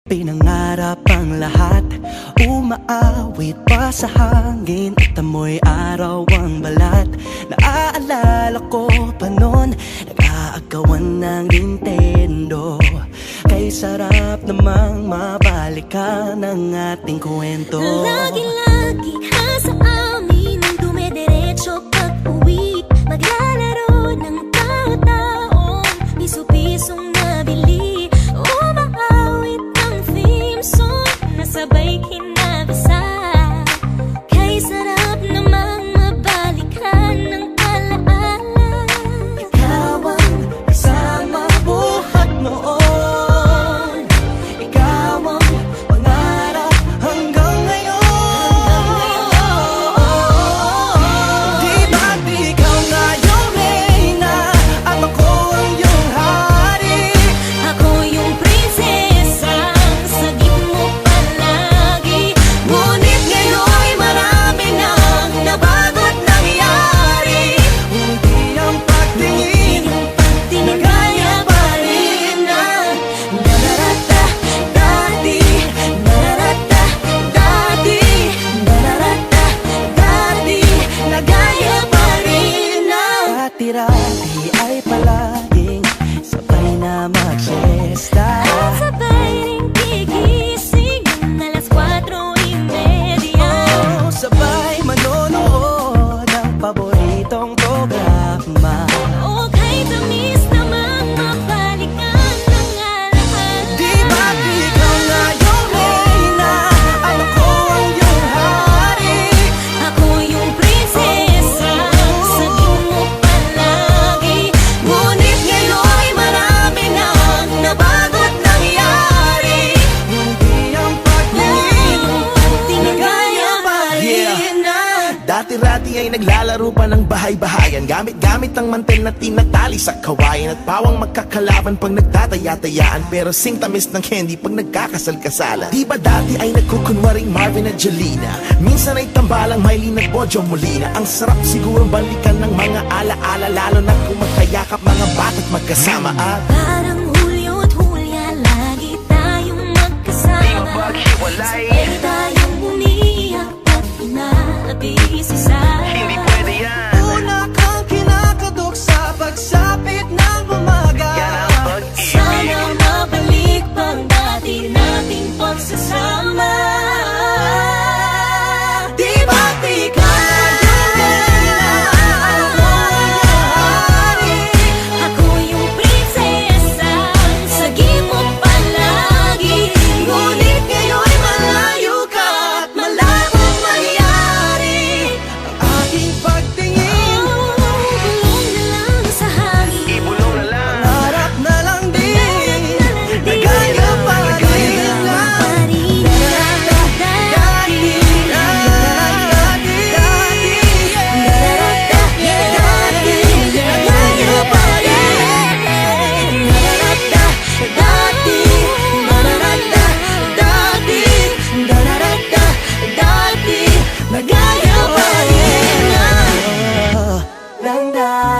Pinangarap ang lahat, umaawit pa sa hangin at amoy araw ang balat. Naaalala ko pa noon, nag-aagawan ng Nintendo. Kay sarap namang mabalikan ang ating kwento. Lagi-lagi ka sa amin ang dumidiretso pag-uwi. Maglalaro ng tao-taong piso-pisong nabili. Umaawit ng theme song na sabay kinabasa. Kay sarap namang mabalikan ng alaala. Ikaw ang kasama buhat noon, ikaw ang pangarap hanggang ngayon. Di ba't ikaw nga yung reyna at ako ang iyong hari? Ako yung prinsesa, sagip mo palagi. Ngunit ngayon'y marami nang nabago't nangyari. Hindi ang pagtingin na gaya pa rin ng nararata dati, nararata dati, nararata dati, na gaya pa rin ng dati-rati ay palaging sabay na mag-siesta. At sabay ring gigising ng alas 4:30. Oh, sabay manonood ng paboritong programa. O kay tamis namang mabalikan ng alaala. Di ba't ikaw nga yung reyna at ako ang iyong hari? Ako yung prinsesa, sagip mo palagi. Ngunit ngayon'y marami nang nabago't nangyari. Hindi ang pagtingin na gaya pa rin ng Dati-rati ay naglalaro pa ng bahay-bahayan, gamit-gamit ang mantel na tinatali sa kawayan, at pawang magkakalaban pag nagtataya-tayaan, pero sing tamis ng candy pag nagkakasal-kasalan. Di ba dati ay nagkukunwaring Marvin at Jelena, minsan ay tambalang Mylene at Bojo Molina. Ang sarap siguro balikan ng mga ala-ala, lalo na kung magkayakap mga bata't magkasama. At Parang Hulyo at Hulya, lagi tayong magkasama. Sabay tayong umiyak at inaabisisa. una kang kinakatok sa pagsapit ng umaga. Sana mabalik pang dati nating pagsasama. Di ba't ikaw yung reyna at ako ang iyong hari? Ako yung prinsesa, sagip mo palagi. Ngunit ngayon'y malayo ka at malabong mangyari. Ang aking pagtingin, Bulong na lang sa hangin. harap na lang din, na gaya pa rin ng dati, dati, na gaya pa rin. Dati, nararata, dati, nararata, dati, na gaya pa rin ng dati.